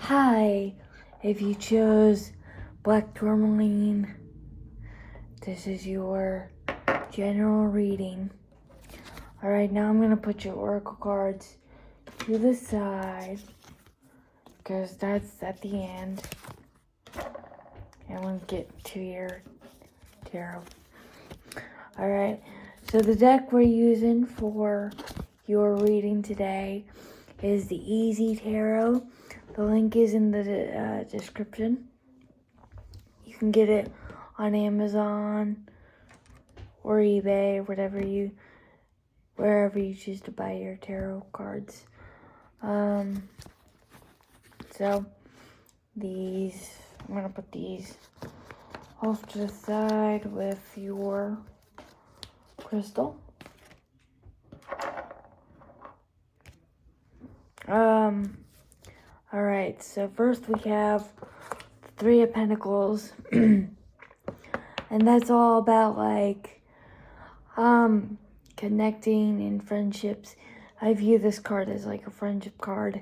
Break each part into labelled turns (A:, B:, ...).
A: Hi, if you chose Black Tourmaline, this is your general reading. Alright, now I'm going to put your oracle cards to the side, because that's at the end. And we'll get to your tarot. Alright, so the deck we're using for your reading today is the Easy Tarot. The link is in the description. You can get it on Amazon or eBay, wherever you choose to buy your tarot cards. So these, I'm gonna put these off to the side with your crystal. Alright, so first we have the Three of Pentacles. And that's all about connecting in friendships. I view this card as like a friendship card.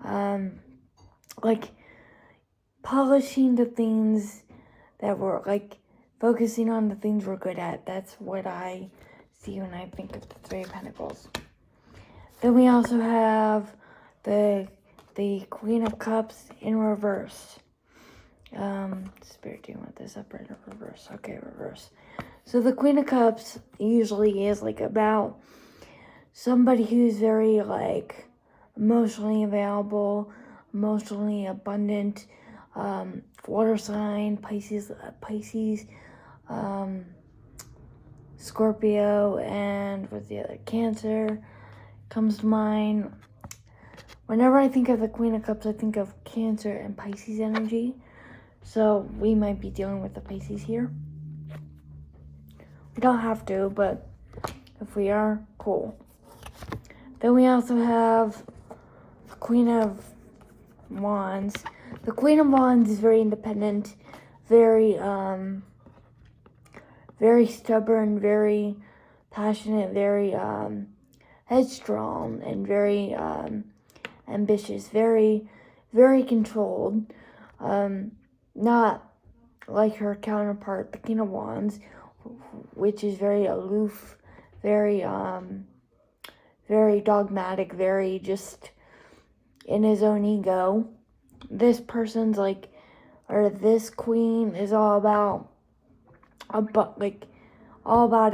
A: Like polishing the things that we're focusing on the things we're good at. That's what I see when I think of the Three of Pentacles. Then we also have the Queen of Cups in reverse. Spirit, do you want this upright or reverse? Okay, reverse. So the Queen of Cups usually is about somebody who's very emotionally available, emotionally abundant, water sign, Pisces, Scorpio, and what's the other? Cancer comes to mind. Whenever I think of the Queen of Cups, I think of Cancer and Pisces energy. So we might be dealing with the Pisces here. We don't have to, but if we are, cool. Then we also have the Queen of Wands. The Queen of Wands is very independent, very stubborn, very passionate, very headstrong, and very ambitious, very, very controlled. Not like her counterpart, the King of Wands, which is very aloof, very dogmatic, very just in his own ego. This person's this queen is all about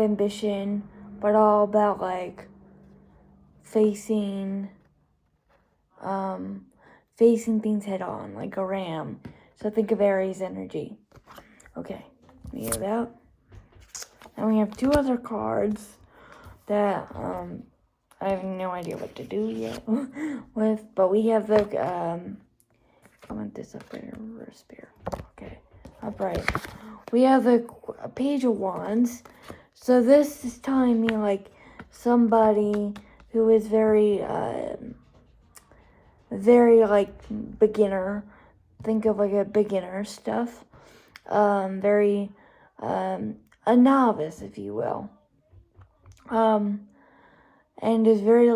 A: ambition, but all about facing things head on, like a ram. So think of Aries energy. Okay, we have that. And we have two other cards that I have no idea what to do yet with, but we have the I want this upright in reverse here. Okay, upright. We have the Page of Wands. So this is telling me somebody who is very beginner. Think of a beginner stuff. Very a novice, if you will. And is very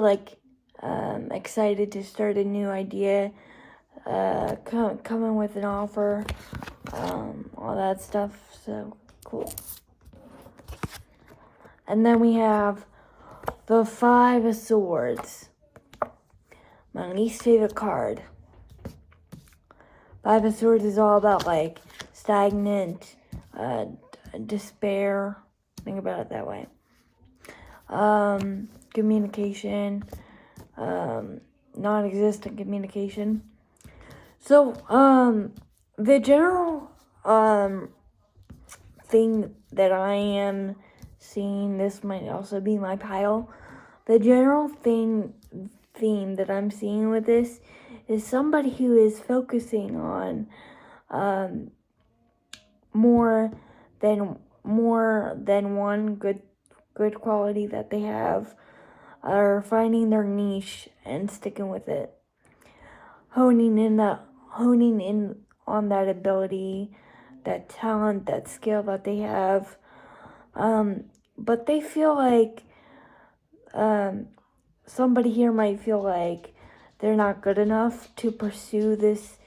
A: excited to start a new idea, coming with an offer, all that stuff. So cool. And then we have the Five of Swords, my least favorite card. Five of Swords is all about stagnant, despair. Think about it that way. Communication, non-existent communication. So, the general thing that I am seeing, this might also be my pile. The general theme that I'm seeing with this is somebody who is focusing on more than one good quality that they have, are finding their niche and sticking with it, honing in on that ability, that talent, that skill that they have. But they feel somebody here might feel they're not good enough to pursue this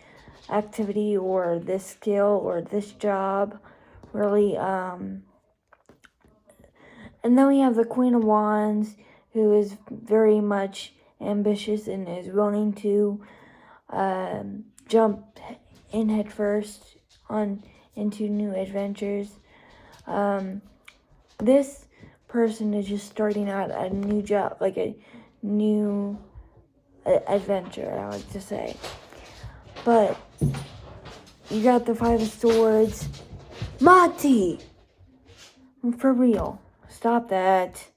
A: activity or this skill or this job, really. And then we have the Queen of Wands, who is very much ambitious and is willing to jump in head first into new adventures. This person is just starting out a new job, like a new adventure, I like to say. But you got the Five of Swords. Monty! For real. Stop that.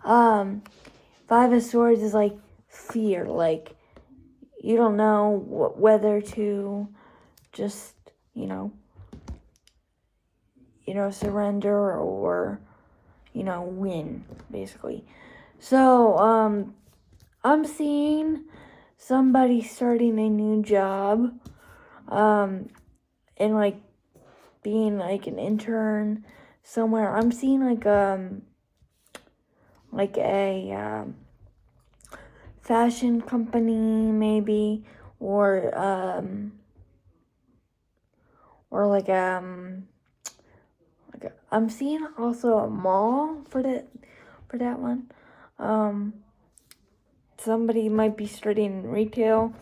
A: Five of Swords is like fear. Like, you don't know whether to just, surrender or, win, basically. So, I'm seeing somebody starting a new job, and like being like an intern somewhere. I'm seeing like a fashion company maybe, or like I'm seeing also a mall for that one. Somebody might be studying retail.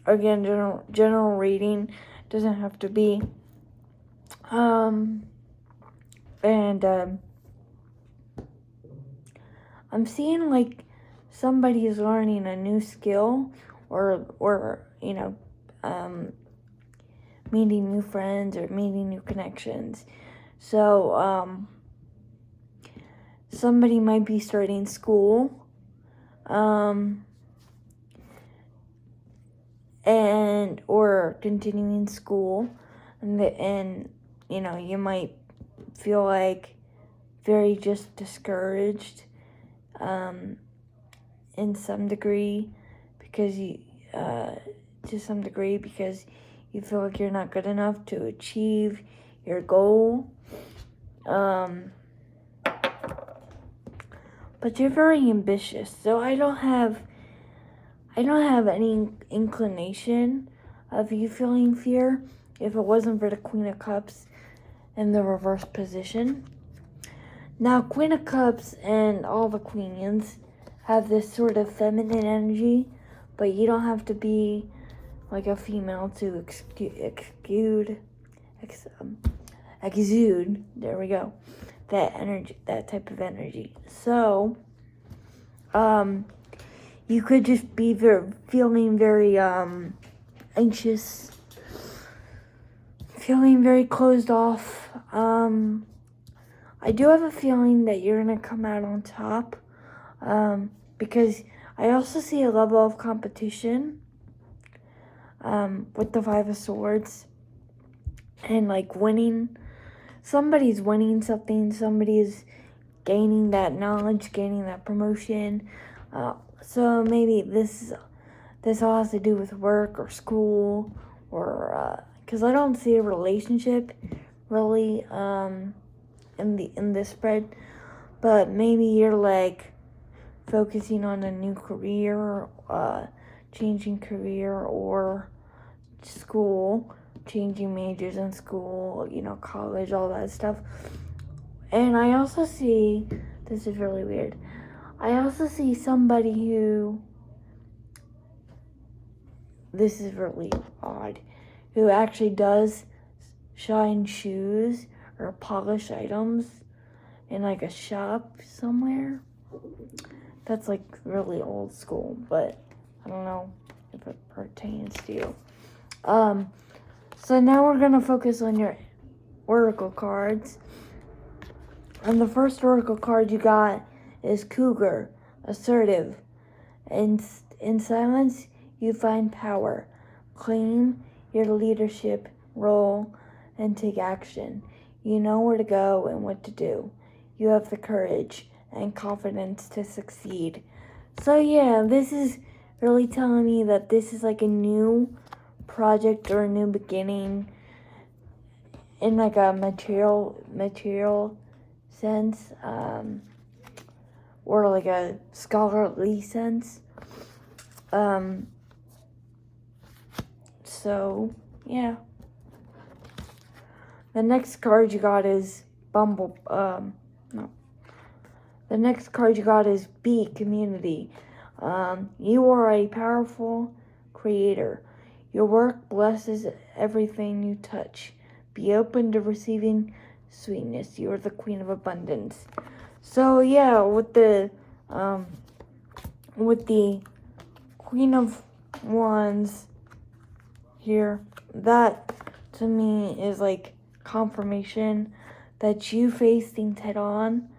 A: Again, general reading, doesn't have to be. And I'm seeing like somebody is learning a new skill, or meeting new friends or meeting new connections. So somebody might be starting school. And or continuing school, and you might feel like very just discouraged, in some degree, because you feel like you're not good enough to achieve your goal. But you're very ambitious, so I don't have any inclination of you feeling fear if it wasn't for the Queen of Cups in the reverse position. Now, Queen of Cups and all the queens have this sort of feminine energy, but you don't have to be like a female to exude, there we go, that energy, that type of energy. So, you could just be feeling very anxious, feeling very closed off. I do have a feeling that you're going to come out on top, because I also see a level of competition with the Five of Swords, and like winning. Somebody's winning something, somebody is gaining that knowledge, gaining that promotion. So maybe this all has to do with work or school, or because I don't see a relationship really in this spread, but maybe you're like focusing on a new career, changing career, or school, changing majors in school, college, all that stuff. And I also see, this is really weird, I also see somebody who, this is really odd, who actually does shine shoes or polish items in like a shop somewhere. That's like really old school, but I don't know if it pertains to you. So now we're gonna focus on your oracle cards. And the first oracle card you got is Cougar, assertive. In silence, you find power. Claim your leadership role and take action. You know where to go and what to do. You have the courage and confidence to succeed. So yeah, this is really telling me that this is like a new project or a new beginning in like a material sense, or like a scholarly sense. So, yeah. The next card you got is The next card you got is B, Community. You are a powerful creator. Your work blesses everything you touch. Be open to receiving sweetness. You are the Queen of Abundance. So yeah, with the Queen of Wands here, that to me is like confirmation that you face things head on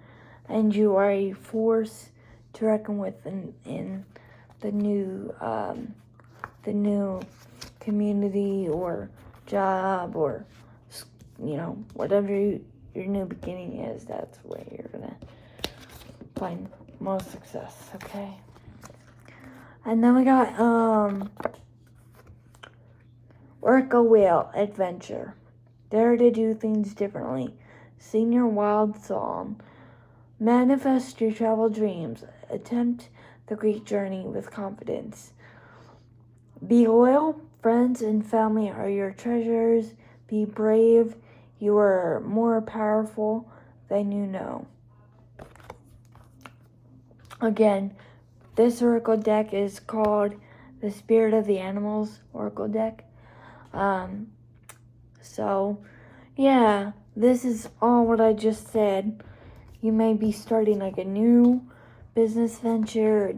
A: and you are a force to reckon with in the new community or job or whatever your new beginning is. That's where you're gonna find most success. Okay. And then we got Orca Whale Adventure. Dare to do things differently. Sing your wild song. Manifest your travel dreams. Attempt the great journey with confidence. Be loyal. Friends and family are your treasures. Be brave. You are more powerful than you know. Again, this oracle deck is called the Spirit of the Animals Oracle deck. So, yeah, this is all what I just said. You may be starting like a new business venture,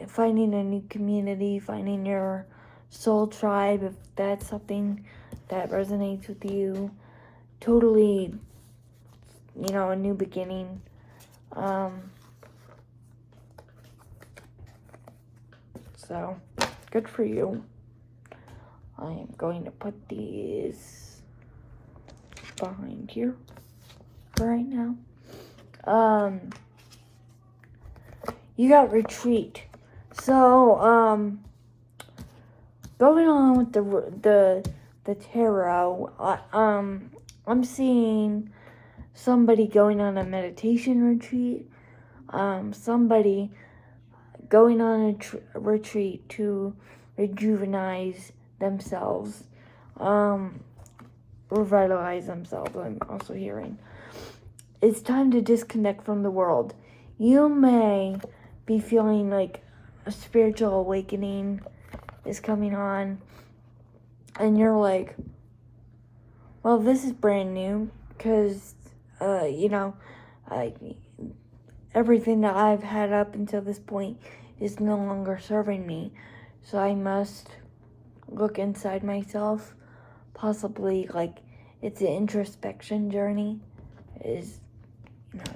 A: finding a new community, finding your soul tribe, if that's something that resonates with you. Totally, a new beginning. So, good for you. I am going to put these behind here for right now. You got Retreat. So, going on with the tarot, I'm seeing somebody going on a meditation retreat. Somebody going on a retreat to revitalize themselves. Revitalize themselves, I'm also hearing. It's time to disconnect from the world. You may be feeling like a spiritual awakening is coming on, and you're like, well, this is brand new, because, everything that I've had up until this point is no longer serving me, so I must look inside myself, possibly, like, it's an introspection journey, is,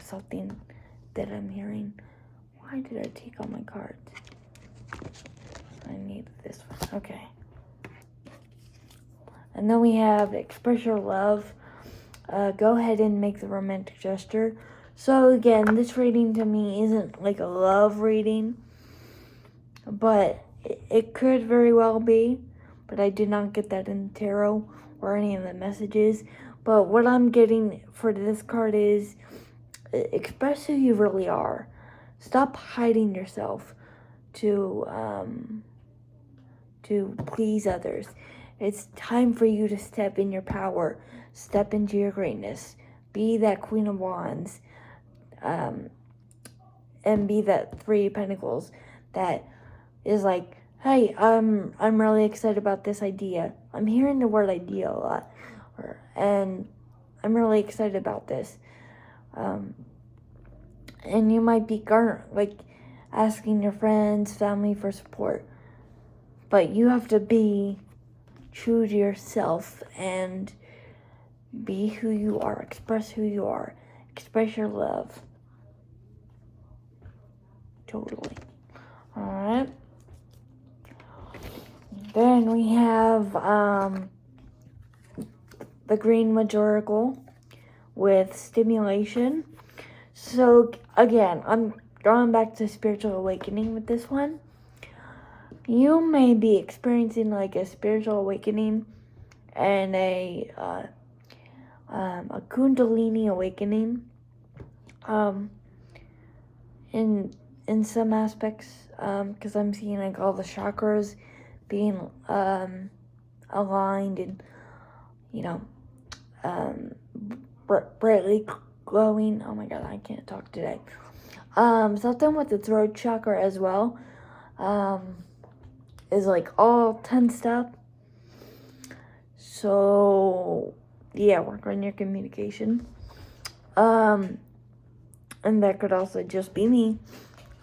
A: something that I'm hearing. Why did I take all my cards? I need this one. Okay. And then we have Express Your Love. Go ahead and make the romantic gesture. So again, this reading to me isn't like a love reading, but it could very well be. But I did not get that in the tarot or any of the messages. But what I'm getting for this card is express who you really are. Stop hiding yourself to please others. It's time for you to step in your power, step into your greatness, be that Queen of Wands, and be that Three of Pentacles that is like, hey, I'm really excited about this idea. I'm hearing the word idea a lot, and I'm really excited about this. And you might be asking your friends, family for support, but you have to be true to yourself and be who you are. Express who you are. Express your love. Totally. Alright. Then we have the Green Majorical with Stimulation. So again, I'm going back to Spiritual Awakening with this one. You may be experiencing like a spiritual awakening and a Kundalini awakening. In some aspects, because I'm seeing like all the chakras being aligned and, brightly glowing. Oh my god, I can't talk today. Something with the throat chakra as well. Is like all tensed up. So yeah, work on your communication. And that could also just be me.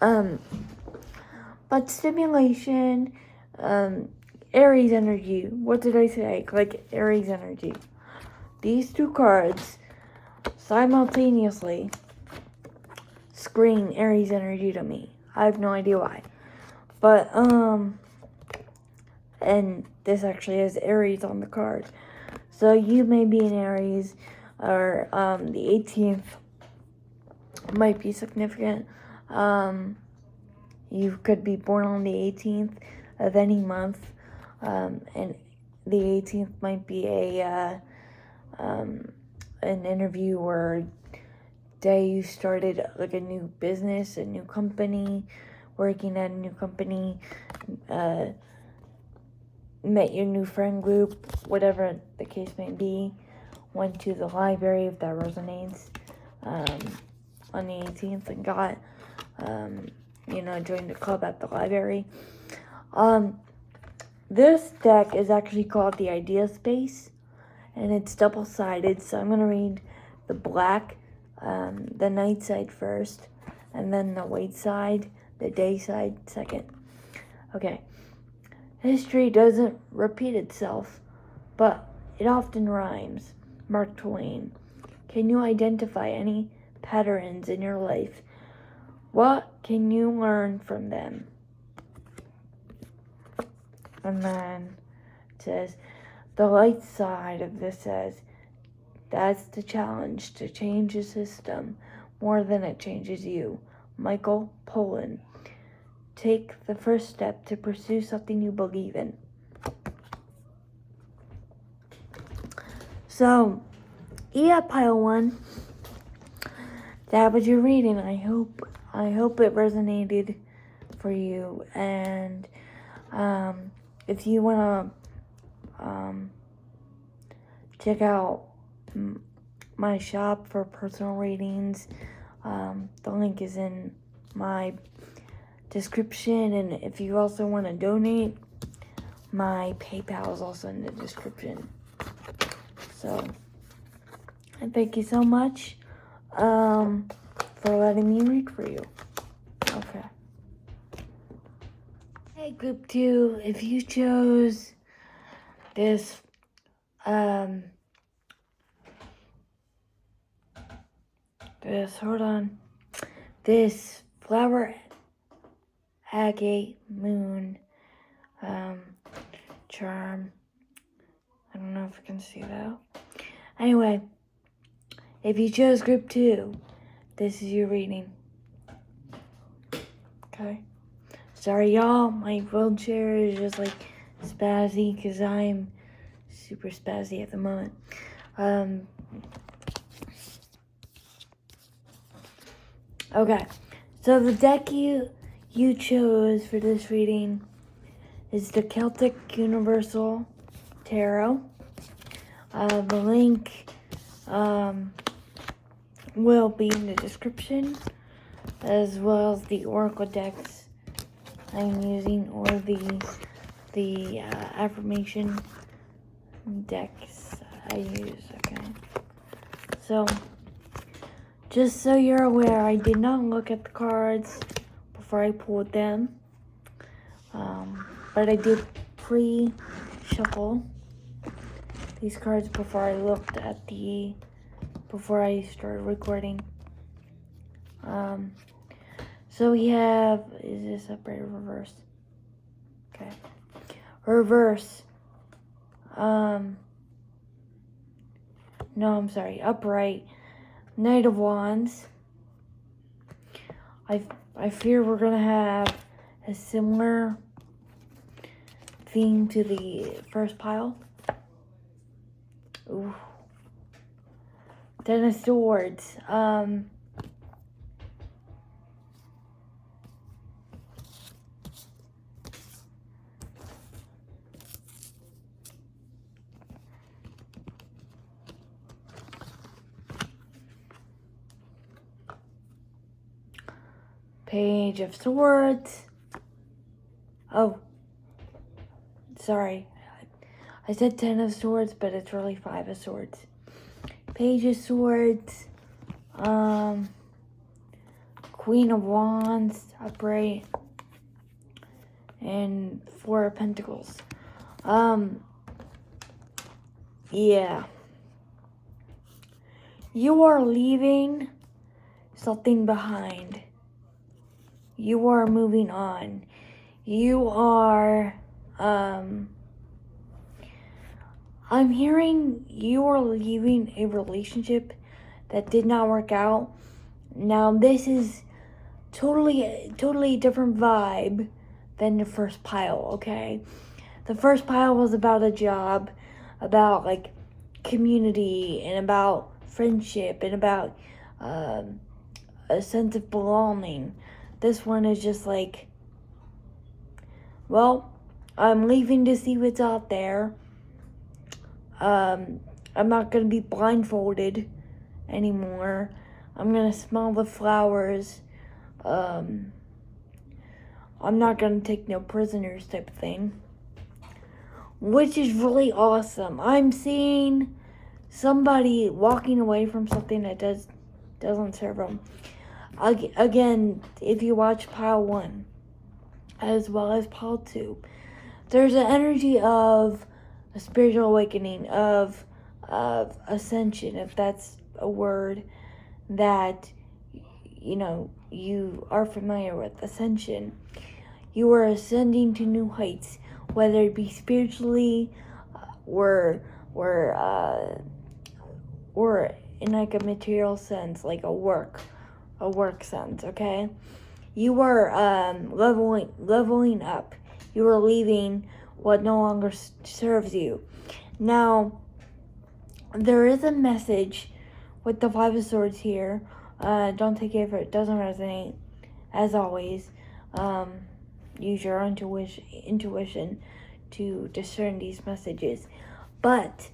A: But stimulation, Aries energy. What did I say? Like Aries energy. These two cards simultaneously scream Aries energy to me. I have no idea why. But, and this actually has Aries on the card. So you may be an Aries, or, the 18th might be significant. You could be born on the 18th of any month, and the 18th might be an interview or day you started like a new business, a new company, working at a new company, met your new friend group, whatever the case may be, went to the library if that resonates, on the 18th and got, joined a club at the library. This deck is actually called the Idea Space, and it's double-sided, so I'm going to read the black, the night side first, and then the white side, the day side second. Okay. History doesn't repeat itself, but it often rhymes. Mark Twain. Can you identify any patterns in your life? What can you learn from them? And then it says, the light side of this says, that's the challenge, to change the system more than it changes you. Michael Pollan. Take the first step to pursue something you believe in. So, yeah, pile one. That was your reading. I hope it resonated for you. And if you wanna check out my shop for personal readings, the link is in my description, and if you also want to donate, my PayPal is also in the description. So, and thank you so much for letting me read for you. Okay. Hey, group 2, if you chose this this flower agate moon charm. I don't know if you can see that. Anyway, if you chose group 2, this is your reading. Okay. Sorry, y'all. My wheelchair is just like spazzy because I'm super spazzy at the moment. Okay. So the deck you chose for this reading is the Celtic Universal Tarot. The link will be in the description, as well as the oracle decks I'm using, or the affirmation decks I use. Okay. So, just so you're aware, I did not look at the cards before I pulled them, but I did pre-shuffle these cards before I started recording. So we have, is this upright or reverse? Okay. Reverse. No, I'm sorry, upright. Knight of Wands. I fear we're gonna have a similar theme to the first pile. Ooh. Ten of Swords. Page of Swords. Oh, sorry. I said 10 of Swords, but it's really 5 of Swords. Page of Swords. Queen of Wands, upright. And 4 of Pentacles. Yeah. You are leaving something behind. You are moving on. You are, I'm hearing you are leaving a relationship that did not work out. Now, this is totally different vibe than the first pile, okay? The first pile was about a job, about, like, community, and about friendship, and about a sense of belonging. This one is just like, well, I'm leaving to see what's out there. I'm not going to be blindfolded anymore. I'm going to smell the flowers. I'm not going to take no prisoners type of thing. Which is really awesome. I'm seeing somebody walking away from something that doesn't serve them. Again, if you watch pile 1 as well as pile 2, there's an energy of a spiritual awakening, of ascension, if that's a word that you are familiar with. Ascension. You are ascending to new heights, whether it be spiritually or in like a material sense, like a work sense, okay? You are leveling up. You are leaving what no longer serves you. Now, there is a message with the 5 of Swords here. Don't take it if it doesn't resonate. As always, use your intuition to discern these messages. But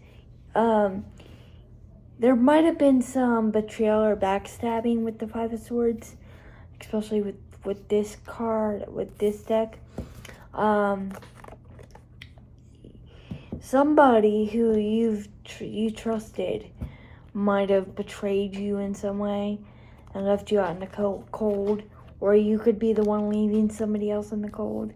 A: there might have been some betrayal or backstabbing with the 5 of Swords, especially with this card, with this deck. Somebody who you trusted might have betrayed you in some way and left you out in the cold, or you could be the one leaving somebody else in the cold.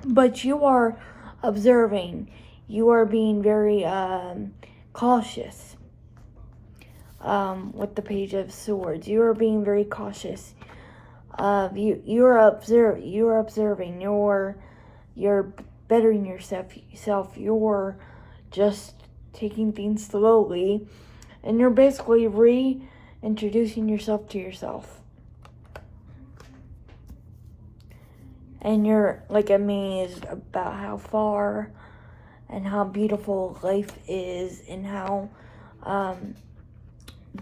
A: But you are observing. You are being very cautious with the Page of Swords. You are being very cautious. You're observing. You're bettering yourself. You're just taking things slowly, and you're basically reintroducing yourself to yourself. And you're like amazed about how far and how beautiful life is, and how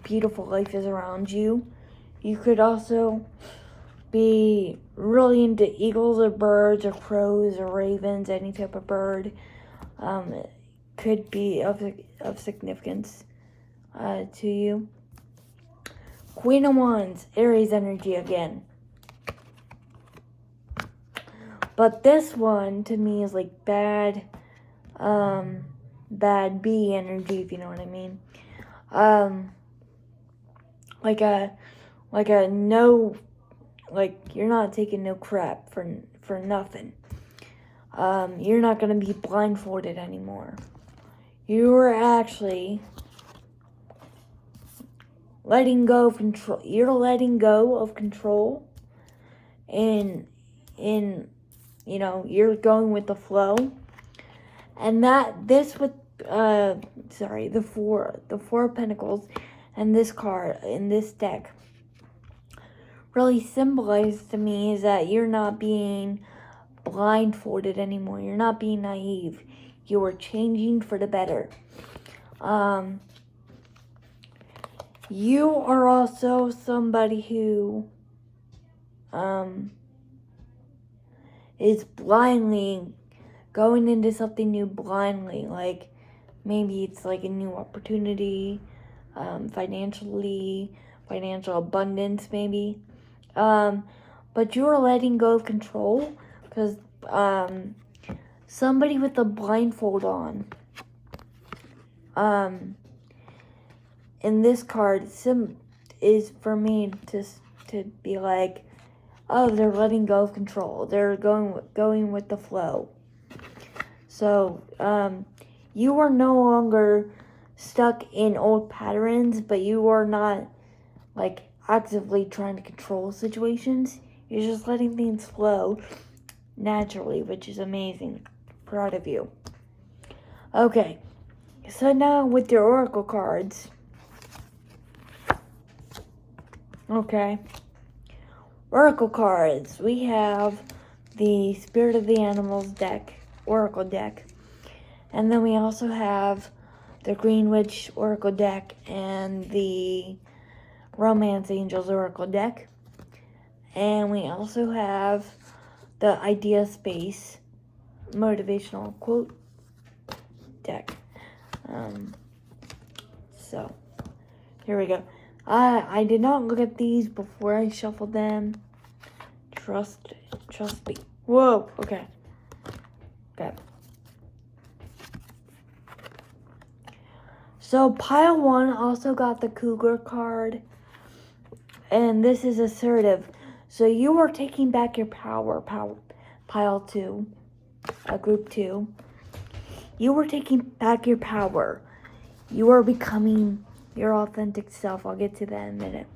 A: beautiful life is around you. You could also be really into eagles or birds or crows or ravens, any type of bird. It could be of significance to you. Queen of Wands, Aries energy again. But this one to me is like bad bee energy, if you know what I mean. Like a no, like you're not taking no crap for nothing. You're not gonna be blindfolded anymore. You're actually letting go of control. You're letting go of control, and you're going with the flow. And this with the four of Pentacles and this card in this deck really symbolizes to me is that you're not being blindfolded anymore. You're not being naive. You are changing for the better. You are also somebody who is blindly going into something new blindly. Like maybe it's like a new opportunity, financial abundance maybe. But you are letting go of control because somebody with a blindfold on. In this card, is for me to be like, oh, they're letting go of control. They're going with the flow. So, you are no longer stuck in old patterns, but you are not like actively trying to control situations. You're just letting things flow naturally, which is amazing. Proud of you. Okay, so now with your oracle cards. Okay, oracle cards. We have the Spirit of the Animals deck, oracle deck, and then we also have the Green Witch oracle deck and the Romance Angels oracle deck, and we also have the Idea Space motivational quote deck. So here we go. I did not look at these before I shuffled them. Trust me. Whoa. Okay. So pile 1 also got the Cougar card, and this is assertive. So you are taking back your power. Pile 2, group 2. You are taking back your power. You are becoming your authentic self. I'll get to that in a minute.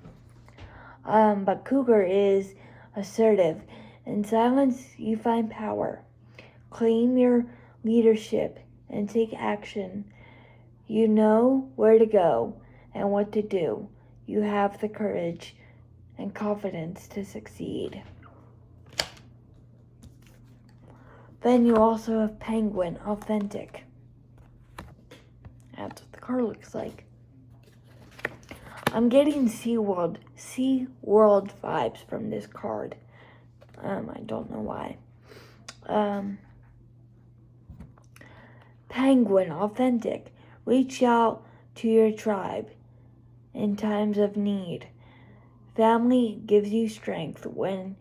A: But Cougar is assertive. In silence, you find power. Claim your leadership and take action. You know where to go and what to do. You have the courage and confidence to succeed. Then you also have Penguin, authentic. That's what the card looks like. I'm getting SeaWorld vibes from this card. I don't know why. Penguin, authentic. Reach out to your tribe in times of need. Family gives you strength when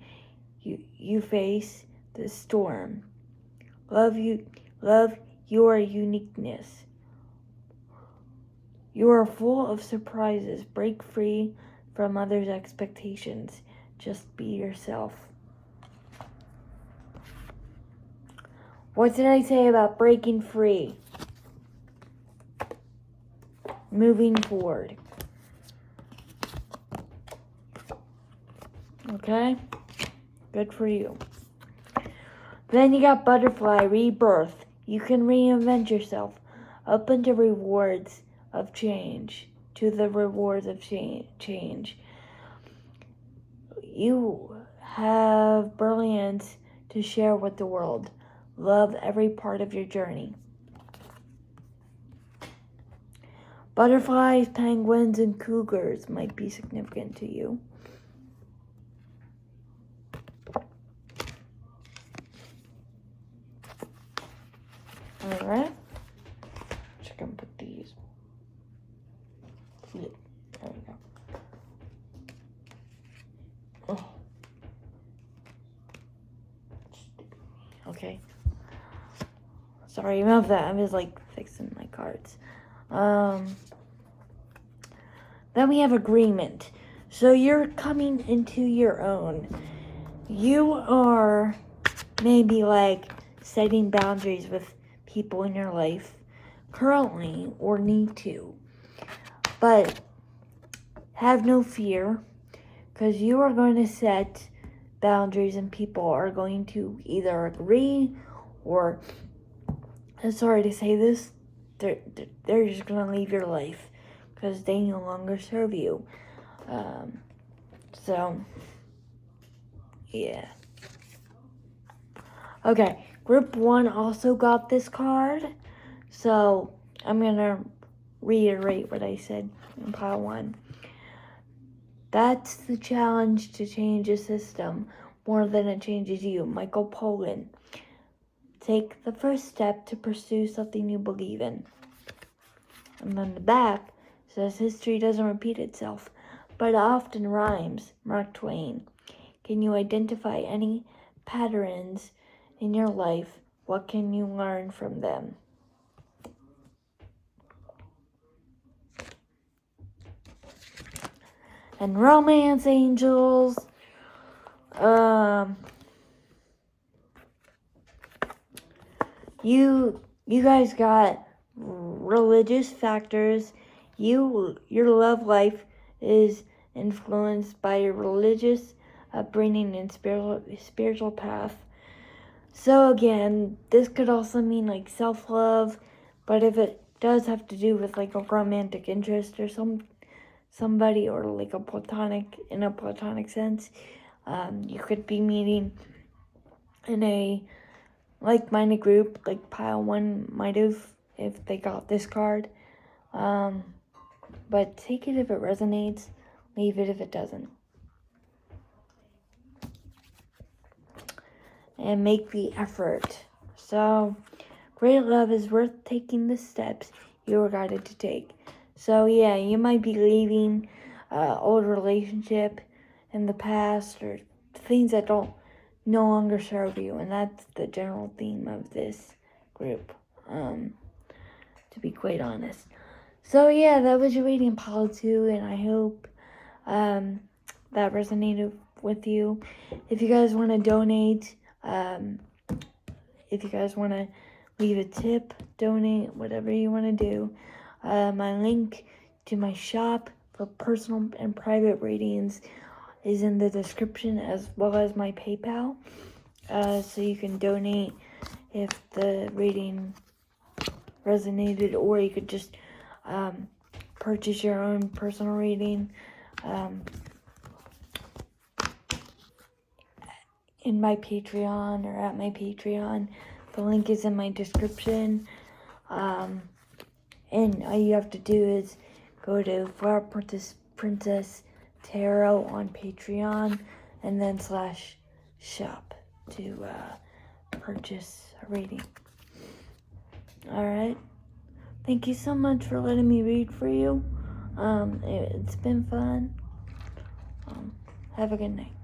A: you face the storm. Love your uniqueness. You are full of surprises. Break free from others' expectations. Just be yourself. What did I say about breaking free? Moving forward. Okay? Good for you. Then you got Butterfly, rebirth. You can reinvent yourself. Open to rewards of change. To the rewards of change. You have brilliance to share with the world. Love every part of your journey. Butterflies, penguins, and cougars might be significant to you. Alright. Check and put these. There we go. Oh. Okay. Sorry about that. I'm just like fixing my cards. Then we have agreement. So you're coming into your own. You are maybe like setting boundaries with people in your life currently or need to. But have no fear, because you are going to set boundaries and people are going to either agree or, I'm sorry to say this, they're just going to leave your life because they no longer serve you. So, yeah. Okay, group 1 also got this card. So, I'm going to reiterate what I said in pile 1. That's the challenge to change a system more than it changes you. Michael Pollan. Take the first step to pursue something you believe in. And then the back says history doesn't repeat itself, but it often rhymes. Mark Twain. Can you identify any patterns in your life? What can you learn from them? And romance angels. You guys got religious factors. Your love life is influenced by your religious upbringing and spiritual path. So again, this could also mean like self-love, but if it does have to do with like a romantic interest or somebody, or like in a platonic sense, you could be meeting in a like-minded group, like pile 1 might have if they got this card. But take it if it resonates, leave it if it doesn't. And make the effort. So, great love is worth taking the steps you were guided to take. So yeah, you might be leaving old relationship in the past, or things that don't no longer serve you, and that's the general theme of this group, to be quite honest. So yeah, that was your reading, Pile 2, and I hope that resonated with you. If you guys want to donate, if you guys want to leave a tip, donate, whatever you want to do, my link to my shop for personal and private readings is in the description, as well as my PayPal, so you can donate if the reading resonated, or you could just purchase your own personal reading in my Patreon or at my Patreon. The link is in my description. And all you have to do is go to Flower Princess Tarot on Patreon, and then /shop to purchase a reading. Alright. Thank you so much for letting me read for you. It's been fun. Have a good night.